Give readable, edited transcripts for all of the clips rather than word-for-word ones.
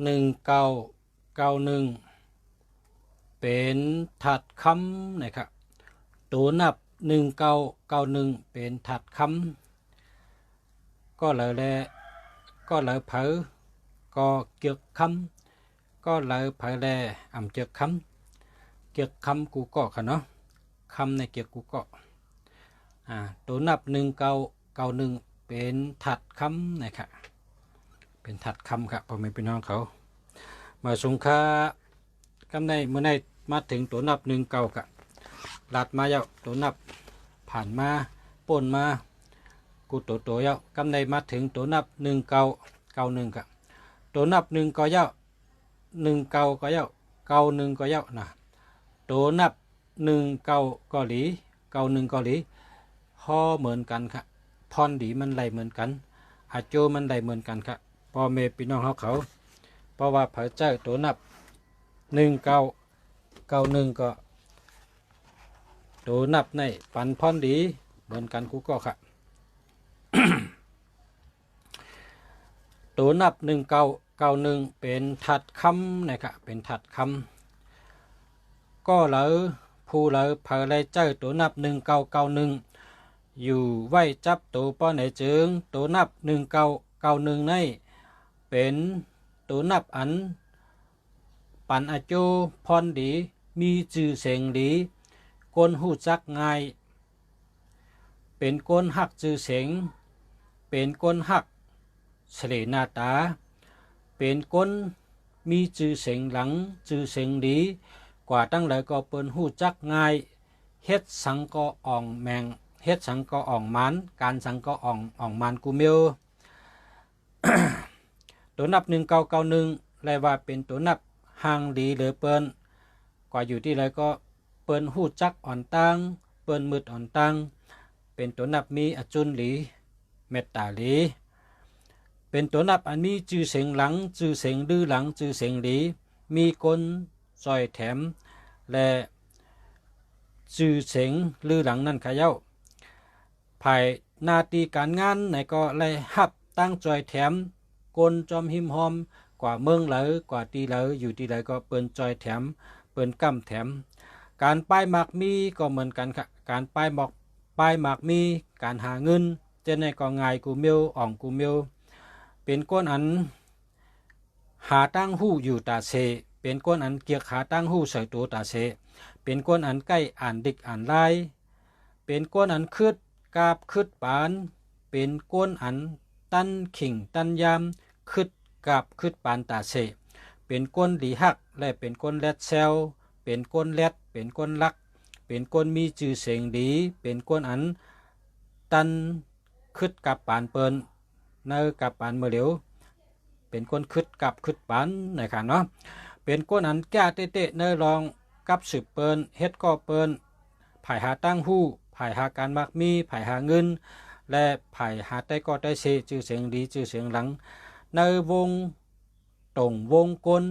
1991เป็นถัดคำนะครับตัวนับ1991เป็นถัดคำก็เลยเผอก็เกี่ยวคำก็เลยเผอแลเกี่ยวคำกูก็ค่ะเนาะคำในเกี่ยวกูก็ตัวนับ1991เป็นถัดคำนะครับเป็นถัดคำครับพ่อแม่พี่น้องเขามาสงค่ากำในเมื่อในมาถึงตัวนับ19กะลัดมาเยาตัวนับผ่านมาป่นมากูตัวเยากำในมาถึงตัวนับ1991กะตัวนับ1ก็เยา19ก็เยา91ก็เยานะตัวนับ19ก็หลี91ก็หลีพอเหมือนกันครับพรดีมันไหลเหมือนกันอาโจมันไหลเหมือนกันครับพ่อแม่พี่น้องเขาเพราะว่าพระเจ้าตัวนับ1991ก็ตัวนับในปันพรดีเหมือนกันกูก็ครับ ตัวนับ1991เป็นถัดคำนะครับเป็นถัดคำก็เลยผู้เลยเผยเลยเจ้าตัวนับ1991อยู่ไว้จับตัวป้อไหนจึงตัวนับ1991ในเป็นตัวนับอันปันอาโจพรดีมีจื่อเสียงดีก้นหูจักง่ายเป็นก้นหักจื่อเสียงเป็นก้นหักเสลหน้าตาเป็นก้นมีจื่อเสียงหลังจื่อเสียงดีกว่าตั้งหลายก็เปิ้นหูจักง่ายเฮ็ดสังก็อ่องแมงเฮ็ดสังก็อ่องมันการสังก็อ่องมันกูเมียว ตัวนับ1991เลยว่าเป็นตัวนับห่างดีหรือเปิ้นกว่าอยู่ที่ไรก็เปิ้นหูจักอ่อนตั้งเปิ้นมืดอ่อนตั้งเป็นตัวนับมีอจุนหลีเมตตาหลีเป็นตัวนับอันมีจื่อเสียงหลังจื่อเสียงดื้อหลังจื่อเสียงหลีมีคนซอยแถมและจื่อเสียงลือหลังนั่นขะเย้าภายหน้าที่การงานไหนก็ไล่หับตั้งจอยแถมกลจอมหิมหอมกว่าเมืองเหลอกว่าตีเหลออยู่ที่ไหนก็เปิ้นจอยแถมเปิ้นกั้มแถมการป้ายหมากมีก็เหมือนกันค่ะการป้ายหมากมีการหาเงินเจนในก็ง่ายกูเมียวอ่องกูเมียวเป็นก้นอันหาตั้งหู้อยู่ตาเซเป็นก้นอันเกียกหาตั้งหู้ใส่ตัวตาเซเป็นก้นอันใกล้อ่านดิกอ่านไล่เป็นก้นอันคืดกาบคืดปานเป็นก้นอันตั้นขิงตั้นยามคืดกาบคืดปานตาเสเป็นก้นดีหักและเป็นก้นแรดเซลเป็นก้นแรดเป็นก้นลักเป็นก้นมีจื่อเสียงดีเป็นก้นอันตันคืดกับปานเปินเนอกับปานเมื่อเหลียวเป็นก้นคืดกับคืดปานนะครับเนาะเป็นก้นอันแก้เตะเนอลองกับสืบเปินเฮ็ดก็เปินภายหาตั้งหู้ภายหาการมักมีภายหาเงินและภายหาได้ก็ได้เสจื่อเสียงดีจื่อเสียงหลังในวงตรงวงกล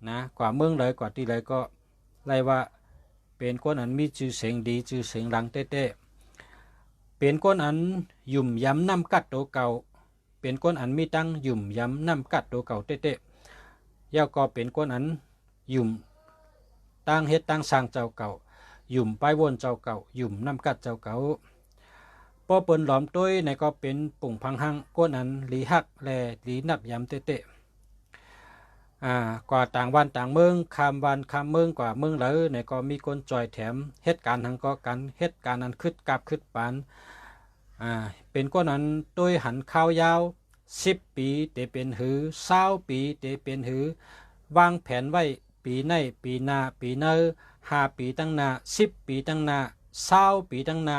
นะกว่าเมืองเลยกว่าที่เลยก็ไล่ว่าเป็นก้นอันมีจื่อเสียงดีจื่อเสียงหลังเตะเป็นก้นอันยุ่มย้ำน้ำกัดตัวเก่าเป็นก้นอันมีตั้งยุ่มย้ำน้ำกัดตัวเก่าเตะย่าก็เป็นก้นอันยุ่มตั้งเฮ็ดตั้งสร้างเจ้าเก่ายุ่มไปวนเจ้าเก่ายุ่มน้ำกัดเจ้าเก่าพอเปิ้นหลอมต้วยในก็เป็นปุ่งพังหังก้นอันหลีหักและหลีนับย้ำเตะกว่าต่างวันต่างเมืองคำวันคำเมืองกว่าเมืองเลยในก็มีคนจอยแถมเหตุการณ์ทั้งก็กันเหตุการณ์นั้นคืดกับคืดปานเป็นก้นอันต้วยหันข้าวยาว10 ปีเตเป็นหือ20 ปีเตเป็นหือวางแผนไว้ปีในปีหน้าปีเนอ5 ปีตั้งหน้า10 ปีตั้งหน้า20 ปีตั้งหน้า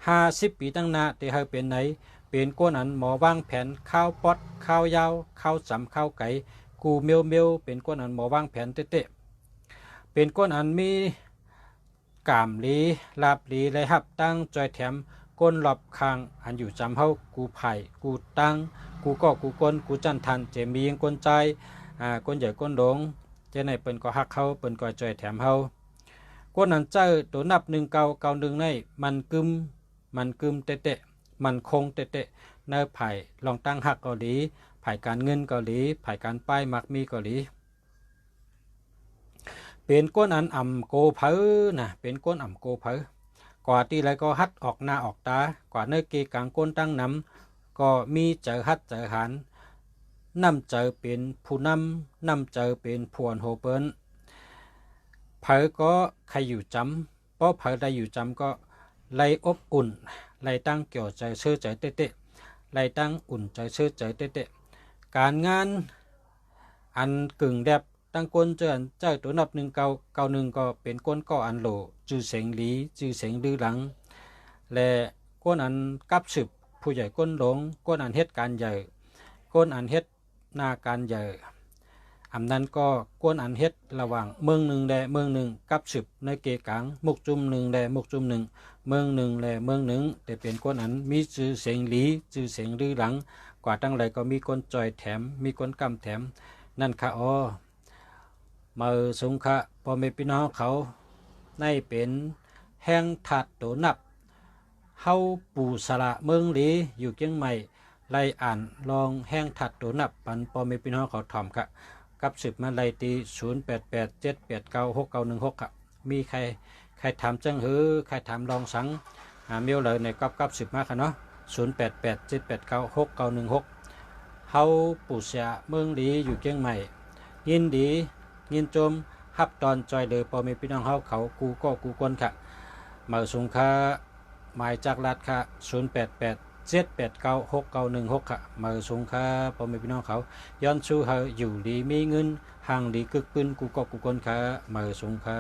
50 ปีตั้งหน้าเตเฮาเป็นไหนเป็นก้นอันหมอวางแผนข้าวปอดข้าวยาวข้าวจำข้าวไก่กูเมียวเป็นก้นอันหมอวางแผนเตะเป็นก้นอันมีกามลีลาบลีและหับตั้งจอยแถมก้นหลบคางอันอยู่จำเฮากูไผ่กูตั้งกูก็กูก้นกูจันทันเจมียังก้นใจก้นใหญ่ก้นหลงเจในเปิ้นก็หักเขาเปิ้นก็จอยแถมเฮาก้นอันเจ้าตัวนับ1991ในมันกึมเตะมันคงเตะเนื้อไผ่ลองตั้งหักเกาหลี ภายการเงินเกาหลีภายการป้ายมักมีเกาหลีเป็นก้นอันอ่ำโกเพอนะเป็นก้นอ่ำโกเพอกว่าที่ไรก็ฮัดออกหน้าออกตากว่าเนื้อเกกลางก้นตั้งน้ำก็มีเจอฮัดเจอหันนำเจอเป็นผู้นำเจอเป็นพวนโฮเปิลเพอก็ใครอยู่จำเพราะเพอได้อยู่จำก็ไล่อบอุ่นไล่ตั้งเกี่ยวใจเชื่อใจเตะไล่ตั้งอุ่นใจเชื่อใจเตะการงานอันกึ่งแดบตั้งก้นเจอเจ้าตัวนับ191ก็เป็นก้นก่ออันโหลจื้อเสียงหลีจื้อเสียงลือหลังและก้นอันกับสืบผู้ใหญ่ก้นหลงก้นอันเฮ็ดการใหญ่ก้นอันเฮ็ดหน้าการใหญ่อำนั้นก็ก้นอันเฮ็ดระหว่างเมืองหนึ่งและเมืองหนึ่งกับสืบในเกกลางมุกจุ่มหนึ่งและมุกจุ่มหนึ่งเมืองหนึ่งและเมืองหนึ่งแต่เป็นก้นอันมีจื้อเสียงหลีจื้อเสียงลือหลังกว่าตั้งไรก็มีก้นจอยแถมมีก้นกำแถมนั่นค่ะอ๋อมาสงขะพ่อแม่พี่น้องเขาในเป็นแห่งถัดโตนับเฮาปู่สละเมืองหลีอยู่เชียงใหม่ไล่อ่านลองแห่งถัดโตนับปันพ่อแม่พี่น้องเขาถ่อมค่ะกับสืบมาไล่ตี0887896916ค่ะมีใครถามจังหือใครถามลองสังเมียวเลยในกับสืบมาค่ะเนาะ0887896916เฮาปู่สละเมืองหลีอยู่เชียงใหม่ยินดียินจมฮับตอนจอยเลยพอมีพี่น้องเขากูก็กูคนค่ะมาสงค่าหมายจากรัฐค่ะ0887896916ค่ะมาสงค่าพอมีพี่น้องเขาย้อนชูเฮาอยู่ดีมีเงินห่างดีกึกปืนกูก็กูคนค่ะมาสงค่า